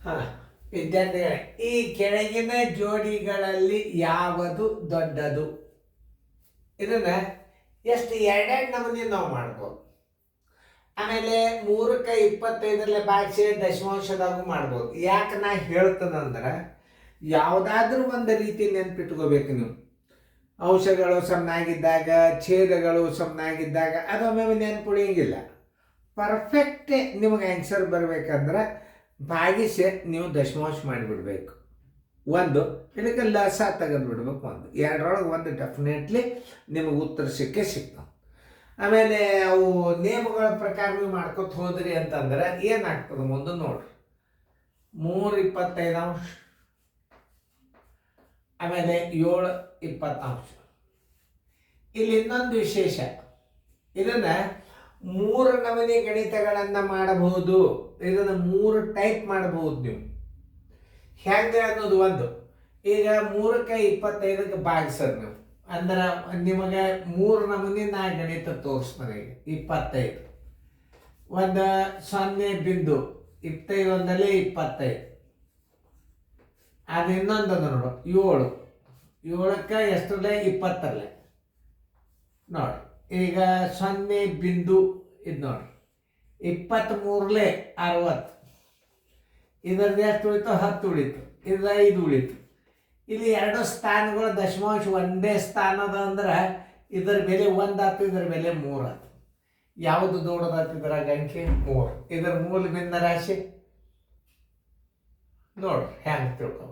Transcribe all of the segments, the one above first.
ಹಾಂ, ವಿದ್ಯಾರ್ಥಿಗಳೇ, ಈ ಕೆಳಗಿನ ಜೋಡಿಗಳಲ್ಲಿ ಯಾವುದು ದೊಡ್ಡದು? ಇದನ್ನ ಎಷ್ಟು ಎರಡೆರಡು ನಮೂನಿ ನಾವು ಮಾಡ್ಬೋದು. ಆಮೇಲೆ 3ಕ್ಕೆ 25 ಭಾಗಿಸಿ ದಶಮಾಂಶದಾಗೂ ಮಾಡ್ಬೋದು. ಯಾಕೆ ನಾ ಹೇಳ್ತದಂದ್ರೆ, ಯಾವುದಾದ್ರೂ ಒಂದು ರೀತಿ ನೆನ್ಪಿಟ್ಕೋಬೇಕು ನೀವು. ಅಂಶಗಳು ಸಮನಾಗಿದ್ದಾಗ, ಛೇದಗಳು ಸಮನಾಗಿದ್ದಾಗ ಅದೊಮ್ಮೆ ನೆನ್ಪುಳಿಯಂಗಿಲ್ಲ. ಪರ್ಫೆಕ್ಟ್ ನಿಮಗೆ ಆನ್ಸರ್ ಬರಬೇಕಂದ್ರೆ ಭಾಗಿಸಿ ನೀವು ದಶಮಾಂಶ ಮಾಡಿಬಿಡ್ಬೇಕು. ಒಂದು ಇದಕ್ಕೆ ಲಸ ತೆಗೆದು ಬಿಡ್ಬೇಕು. ಒಂದು ಎರಡರೊಳಗೆ ಒಂದು ಡೆಫಿನೆಟ್ಲಿ ನಿಮಗೆ ಉತ್ತರ ಸಿಗ್ತಾವೆ. ಆಮೇಲೆ ಅವು ನಿಯಮಗಳ ಪ್ರಕಾರ ನೀವು ಮಾಡ್ಕೊತ ಹೋದ್ರಿ ಅಂತಂದ್ರೆ ಏನಾಗ್ತದೆ ಮುಂದೆ ನೋಡ್ರಿ. 3 25 ಆಮೇಲೆ 7 20. ಇಲ್ಲಿ ಇನ್ನೊಂದು ವಿಶೇಷ, ಇದನ್ನ 3 ನಮೂನಿ ಗಣಿತಗಳನ್ನು ಮಾಡಬಹುದು. ಇದನ್ನು 3 ಟೈಪ್ ಮಾಡಬಹುದು ನೀವು. ಹೆಂಗೆ ಅನ್ನೋದು ಒಂದು, ಈಗ 3ಕ್ಕೆ 25 ಭಾಗಿಸೋದು ನೀವು ಅಂದ್ರೆ ನಿಮಗೆ 3 ನಮೂನಿ ನಾ ಗಣಿತ ತೋರಿಸ್ತಾನೆ. ಈಗ 25 ಒಂದು 0.25 ಒಂದಲ್ಲೇ 25. ಅದು ಇನ್ನೊಂದು ನೋಡು 7 7ಕ್ಕೆ ಎಷ್ಟರಲ್ಲೇ 20ರಲ್ಲೇ ನೋಡಿ. ಈಗ 0 ಬಿಂದು ಇದು ನೋಡಿ 23ಲೆ 60. ಇದರದ್ದು ಎಷ್ಟು ಉಳಿತು? 10 ಉಳಿತು. ಇದು 5 ಉಳಿತು. ಇಲ್ಲಿ 2 ಸ್ಥಾನಗಳು ದಶಮಾಂಶ ಒಂದೇ ಸ್ಥಾನದ ಅಂದ್ರೆ ಇದರ ಬೆಲೆ 1 ಆಯ್ತು, ಇದರ ಬೆಲೆ 3 ಆಯ್ತು. ಯಾವುದು ದೊಡ್ಡದಾಯ್ತು? ಇದ್ರಾಗ ಅಂಕಿ 3. ಇದರ ಮೂಲ ಭಿನ್ನ ರಾಶಿ ನೋಡ್ರಿ ಹೆಂಗೆ ತಿಳ್ಕೊ.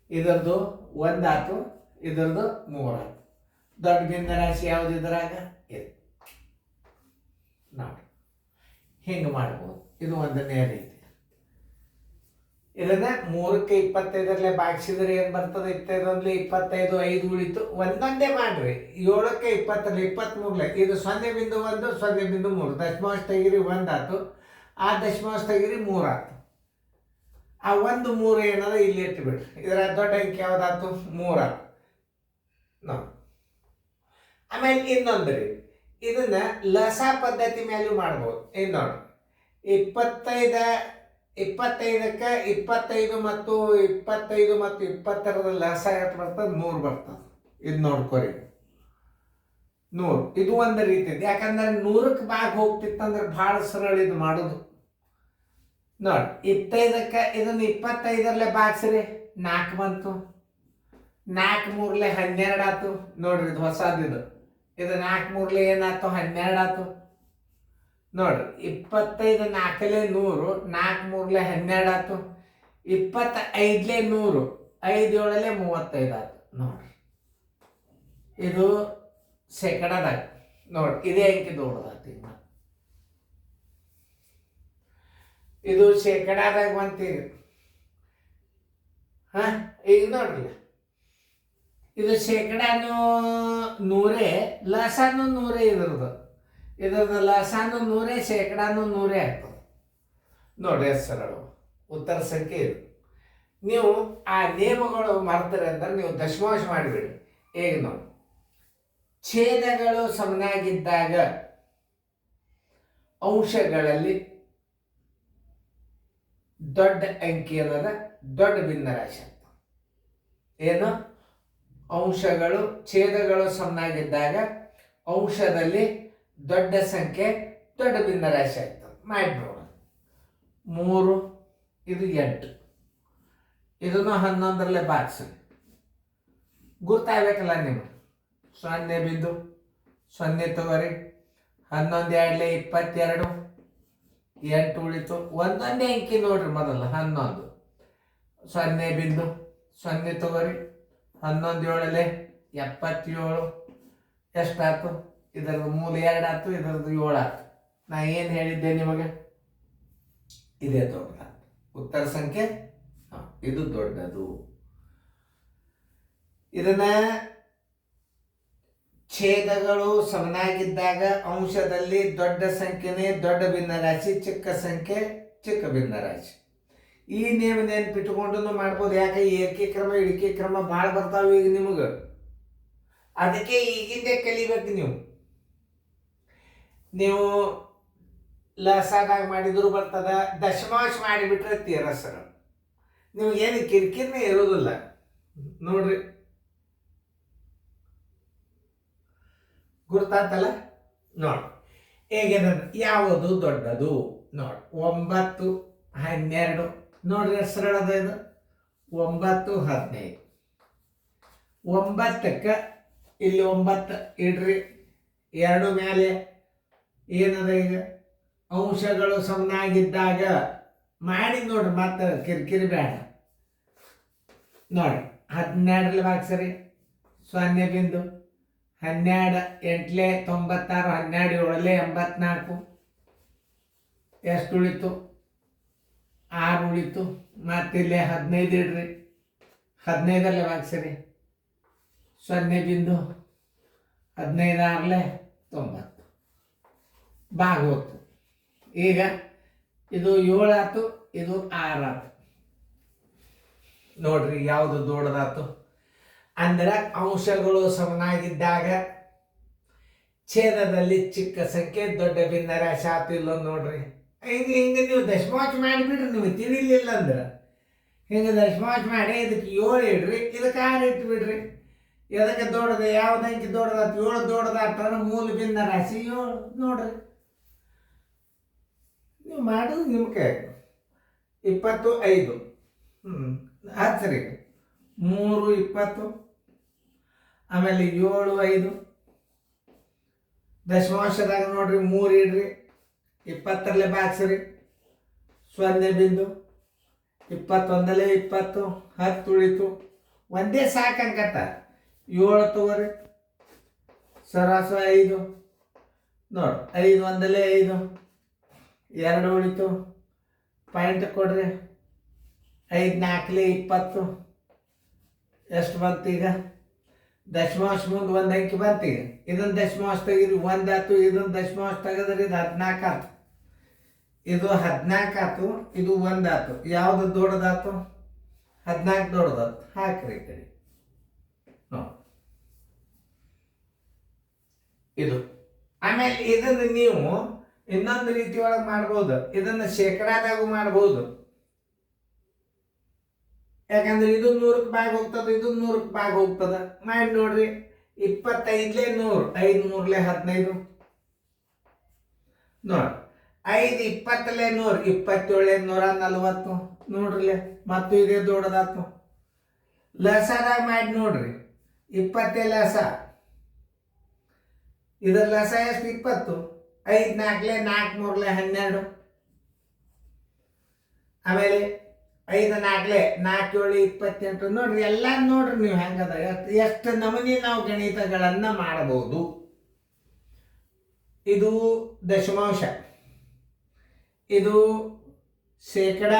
ಇದರದು 1 ಆಯ್ತು, ಇದರದು 3 ಆಯ್ತು. ದೊಡ್ಡ ಭಿನ್ನ ರಾಶಿ ಯಾವುದು ಇದ್ರಾಗ? ಇದು ನೋಡಿ ಹಿಂಗೆ ಮಾಡ್ಬೋದು. ಇದು ಒಂದನೇ ರೀತಿ. ಇದನ್ನ 3ಕ್ಕೆ 25ರಲ್ಲೇ ಭಾಗಿಸಿದ್ರೆ ಏನು ಬರ್ತದೆ? 25 25 5 ಉಳಿತು. ಒಂದೊಂದೇ ಮಾಡ್ರಿ. 7ಕ್ಕೆ 20ರಲ್ಲಿ 23ಲೆ ಇದು 0.1 0.3 ದಶಮಾಂಶ ತೆಗಿರಿ 1 ಆಯ್ತು. ಆ ದಶಮಾಂಶ ತೆಗಿರಿ 3 ಆಯ್ತು. ಆ 1 3 ಏನದ ಇಲ್ಲಿ ಇಟ್ಟು ಬಿಡ್ರಿ. ಇದರ ದೊಡ್ಡ ಅಂಕಿ ಯಾವ್ದಾಯ್ತು? 3 ಆಯ್ತು ನೋಡಿ. ಆಮೇಲೆ ಇನ್ನೊಂದು ರೀ, ಇದನ್ನ ಲಸ ಪದ್ಧತಿ ಮೇಲೂ ಮಾಡ್ಬೋದು. ಏನು ನೋಡಿ, 25ಕ್ಕೆ 25 ಮತ್ತು 20ರ ಲಸ ಎಷ್ಟು ಬರ್ತದೆ? 100 ಬರ್ತದೆ. ಇದು ನೋಡ್ಕೊರಿ 100. ಇದು ಒಂದು ರೀತಿ. ಯಾಕಂದ್ರೆ 100ಕ್ಕೆ ಭಾಗ ಹೋಗ್ತಿತ್ತಂದ್ರೆ ಭಾಳ ಸರಳ ಇದು ಮಾಡೋದು. ನೋಡಿ 25ಕ್ಕೆ ಇದನ್ನು 25ರಲ್ಲೇ ಭಾಗಿಸ್ರಿ 4 ಬಂತು. 4 3ಲೆ 12 ಆಯ್ತು. ನೋಡ್ರಿ ಇದು ಹೊಸದಿದು. ಇದು 4 3ಲೆ ಏನಾಯ್ತು? 12 ಆಯ್ತು. ನೋಡ್ರಿ 25 4ಲೆ 100, 4 3ಲೆ 12 ಆಯ್ತು. 25ಲೆ 100, 5 7ಲೆ 35 ಆಯ್ತು. ನೋಡ್ರಿ ಇದು ಶೇಕಡಾದಾಗ ನೋಡ್ರಿ ಇದೇ ಅಂಕಿ ದೊಡ್ಡದಾಯ್ತು. ಇದು ಶೇಕಡಾದಾಗ ಬಂತೀಗ. ಈಗ ನೋಡ್ರಿ ಇದು ಶೇಕಡಾನು 100, ಲಸಾನು 100. ಇದ್ರದ್ದು ಲಸಾನು 100, ಶೇಕಡಾನು 100 ಆಗ್ತದೆ. ನೋಡಿ ಎಷ್ಟು ಸರಳ ಉತ್ತರ ಸಂಖ್ಯೆ ಇದು. ನೀವು ಆ ನಿಯಮಗಳು ಮರ್ತಾರೆ ಅಂದ್ರೆ ನೀವು ದಶಮಾಂಶ ಮಾಡಿಬಿಡಿ. ಈಗ ನೋಡಿ, ಛೇದಗಳು ಸಮನಾಗಿದ್ದಾಗ ಅಂಶಗಳಲ್ಲಿ ದೊಡ್ಡ ಅಂಕಿ ಅನ್ನೋದ ದೊಡ್ಡ ಭಿನ್ನರಾಶಿ ಅಂತ. ಏನು? ಅಂಶಗಳು ಛೇದಗಳು ಸಮನಾಗಿದ್ದಾಗ ಅಂಶದಲ್ಲಿ ದೊಡ್ಡ ಸಂಖ್ಯೆ ದೊಡ್ಡ ಭಿನ್ನರಾಶಿ ಆಗ್ತದೆ. ಮಾಡಿ ನೋಡೋಣ. 3 ಇದು 8. ಇದನ್ನು 11ರಲ್ಲೇ ಭಾಗಿಸಿ ಗುರ್ತಾಗಬೇಕಲ್ಲ ನಿಮಗೆ. 0.0 ತಗೋರಿ. 11 2ಲೆ 22, 8 ಉಳಿತು. ಒಂದೊಂದೇ ಅಂಕಿ ನೋಡ್ರಿ. ಮೊದಲು 11 0.0 ತಗೋರಿ. 11 7ಲೆ 77 ಎಷ್ಟಾಯ್ತು? ಇದರದ್ದು ಮೂಲ 2 ಆಯ್ತು, ಇದರದ್ದು 7 ಆಯ್ತು. ನಾ ಏನು ಹೇಳಿದ್ದೆ ನಿಮಗೆ? ಇದೇ ದೊಡ್ಡ ಉತ್ತರ ಸಂಖ್ಯೆ. ಇದು ದೊಡ್ಡದು. ಇದನ್ನ ಛೇದಗಳು ಸಮನಾಗಿದ್ದಾಗ ಅಂಶದಲ್ಲಿ ದೊಡ್ಡ ಸಂಖ್ಯೆನೇ ದೊಡ್ಡ ಭಿನ್ನರಾಶಿ, ಚಿಕ್ಕ ಸಂಖ್ಯೆ ಚಿಕ್ಕ ಭಿನ್ನರಾಶಿ. ಈ ನಿಯಮ ನೆನ್ಪಿಟ್ಟುಕೊಂಡು ಮಾಡ್ಬೋದು. ಯಾಕೆ ಏಕೀಕ್ರಮ ಇಳಿಕೆಕ್ರಮ ಭಾಳ ಬರ್ತಾವೆ ಈಗ ನಿಮಗೆ. ಅದಕ್ಕೆ ಈಗಿಂದೇ ಕಲಿಬೇಕು ನೀವು ಲಸಾದಾಗ ಮಾಡಿದ್ರು ಬರ್ತದ. ದಶಮಾಂಶ ಮಾಡಿಬಿಟ್ರೆ ತೀರ ಸರಳ. ನಿಮಗೇನು ಕಿರಿಕಿರಿನೇ ಇರೋದಿಲ್ಲ ನೋಡ್ರಿ. ಗುರ್ತಾತಲ್ಲ ನೋಡಿ. ಹೇಗಿದೆ ಯಾವುದು ದೊಡ್ಡದು ನೋಡಿ. 9, 12 ನೋಡ್ರಿ ಎಷ್ಟು ಸರಳದ ಇದು. 9, 15. 9ಕ್ಕೆ ಇಲ್ಲಿ 9 ಇಡ್ರಿ. 2 ಮೇಲೆ ಏನದ ಈಗ ಅಂಶಗಳು ಸಮನಾಗಿದ್ದಾಗ ಮಾಡಿ ನೋಡ್ರಿ. ಮತ್ತೆ ಕಿರಿಕಿರಿ ಬೇಡ ನೋಡಿ. 12 ಭಾಗಿಸ್ರಿ 0.12. 12 8 96, 12 7 84. ಎಷ್ಟು ಉಳಿತು? 6 ಉಳಿತು. ಮತ್ತಿಲ್ಲಿ 15 ಇಡ್ರಿ. 15 ಭಾಗಿಸ್ರಿ 0.15. 15 6 90 ಭಾಗೋತು. ಈಗ ಇದು 7 ಆಯ್ತು, ಇದು 6 ಆಯ್ತು ನೋಡ್ರಿ. ಯಾವುದು ದೊಡ್ಡದಾತು ಅಂದ್ರೆ ಅಂಶಗಳು ಸಮನಾಗಿದ್ದಾಗ ಛೇದದಲ್ಲಿ ಚಿಕ್ಕ ಸಂಖ್ಯೆ ದೊಡ್ಡ ಭಿನ್ನರಾಶಿ ಆತು ಇಲ್ಲ ನೋಡ್ರಿ. ಹಿಂಗೆ ನೀವು ದಶಮಾಂಶ ಮಾಡಿಬಿಡ್ರಿ. ನೀವು ತಿಳಿಲಿಲ್ಲ ಅಂದ್ರೆ ಹಿಂಗೆ ದಶಮಾಂಶ ಮಾಡಿ ಇದಕ್ಕೆ 7 ಇಡ್ರಿ, ಇದಕ್ಕೆ 6 ಇಟ್ಬಿಡ್ರಿ. ಎದಕ್ಕೆ ದೊಡ್ಡದು? ಯಾವ್ದು ಅಂಕಿ ದೊಡ್ಡದಾತು? 7 ದೊಡ್ಡದಾತ ಮೂಲ ಭಿನ್ನರಾಶಿ 7 ನೋಡ್ರಿ. ನೀವು ಮಾಡೋದು ನಿಮ್ಮ ಕೈ. 25 ಹಚ್ಚ್ರಿ. 3 20. ಆಮೇಲೆ 7 5 ದಶಮಾಂಶದಾಗ ನೋಡ್ರಿ 3 ಇಡ್ರಿ. 20 ಭಾಗಿಸ್ರಿ 0.21. 20 10 ಉಳಿತು. ಒಂದೇ ಸಾಕಂಕತ್ತ 7 ತಗೋರಿ. ಸರಾಸ 5 ನೋಡಿ. 5 1 5. 2 ಉಳಿತು. ಪಾಯಿಂಟ್ ಕೊಡ್ರಿ. 5 4 20. ಎಷ್ಟು ಬಂತು ಈಗ? ದಶಮಾಂಶ ಮುಂದೆ 1 ಅಂಕಿ ಬಂತು. ಈಗ ಇದನ್ನು ದಶಮಾಂಶ ತೆಗೀರಿ. 1 ಆಯ್ತು. ಇದನ್ನು ದಶಮಾಂಶ ತೆಗೆದ್ರಿ ಇದು 14 ಆಯ್ತು. ಇದು 14 ಆಯ್ತು. ಇದು 1 ಆಯ್ತು. ಯಾವುದು ದೊಡ್ಡದಾತು? 14 ದೊಡ್ಡದಾತು. ಹಾಕ್ರಿ ಈ ಕಡೆ ನೋಡಿ. ಇದು ಆಮೇಲೆ ಇದನ್ನು ನೀವು ಇನ್ನೊಂದು ರೀತಿ ಒಳಗೆ ಮಾಡ್ಬೋದು. ಇದನ್ನು ಶೇಕಡಾದಾಗೂ ಮಾಡ್ಬೋದು. ಯಾಕಂದ್ರೆ ಇದು 100ಕ್ಕೆ ಭಾಗ ಹೋಗ್ತದೆ, ಇದು 100ಕ್ಕೆ ಭಾಗ ಹೋಗ್ತದೆ. ಮಾಡಿ ನೋಡ್ರಿ. 25 100. 5 3 15 ನೋಡಿ. 5 20 100. 27 140 ನೋಡ್ರಿ. ಮತ್ತು ಇದೇ ದೊಡ್ಡದಾತು. ಲಸದಾಗ ಮಾಡಿ ನೋಡ್ರಿ. 20 ಲಸ. ಇದರ ಲಸ ಎಷ್ಟು? 20. 5 4 4 3 12. ಆಮೇಲೆ 5 4 4 7 28 ನೋಡ್ರಿ. ಎಲ್ಲ ನೋಡ್ರಿ ನೀವು ಹೆಂಗದ. ಎಷ್ಟು ನಮೂನಿ ನಾವು ಗಣಿತಗಳನ್ನ ಮಾಡಬಹುದು. ಇದು ದಶಮಾಂಶ, ಇದು ಶೇಕಡ,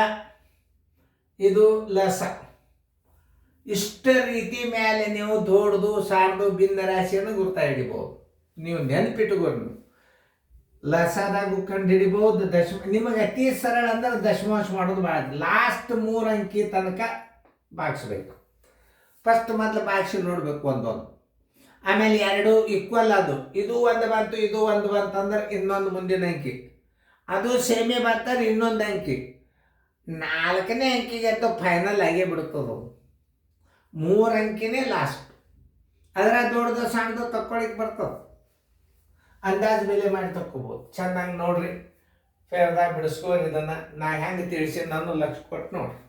ಇದು ಲಸ. ಇಷ್ಟ ರೀತಿ ಮೇಲೆ ನೀವು ದೊಡ್ಡದು ಸಾರ್ದು ಭಿನ್ನ ರಾಶಿಯನ್ನು ಗುರ್ತಾ ಹಿಡಿಬಹುದು. ನೀವು ನೆನಪಿಟ್ಟುಕೊಂಡು ಲಸದಾಗ ಕಂಡು ಹಿಡಿಬಹುದು. ನಿಮಗೆ ಅತಿ ಸರಳ ಅಂದ್ರೆ ದಶಮಾಂಶ ಮಾಡೋದು ಭಾಳ. ಲಾಸ್ಟ್ 3 ಅಂಕಿ ತನಕ ಭಾಗಿಸ್ಬೇಕು. ಫಸ್ಟ್ ಮೊದಲು ಭಾಗಿಸಿ ನೋಡ್ಬೇಕು ಒಂದೊಂದು. ಆಮೇಲೆ 2 ಈಕ್ವಲ್ ಅದು. ಇದು 1 ಬಂತು, ಇದು 1 ಬಂತಂದ್ರೆ ಇನ್ನೊಂದು ಮುಂದಿನ ಅಂಕಿ. ಅದು ಸೇಮೆ ಬರ್ತಾರೆ ಇನ್ನೊಂದು ಅಂಕಿ. 4ನೇ ಅಂಕಿಗೆ ಅಂತೂ ಫೈನಲ್ ಆಗೇ ಬಿಡ್ತದ. 3 ಅಂಕಿನೇ ಲಾಸ್ಟ್. ಅದರ ದೊಡ್ಡದು ಸಣ್ಣದು ತಕ್ಕೊಳಿಕ್ ಬರ್ತದೆ. ಅಂದಾಜು ಬೆಲೆ ಮಾಡಿ ತಕ್ಕೋಬೋದು. ಚೆನ್ನಾಗಿ ನೋಡ್ರಿ. ಫೇರ್ದಾಗ ಬಿಡಿಸ್ಕೋ. ಇದನ್ನು ನಾ ಹೆಂಗೆ ತಿಳಿಸಿ ನಾನು ಲಕ್ಷ ಕೊಟ್ಟು ನೋಡ್ರಿ.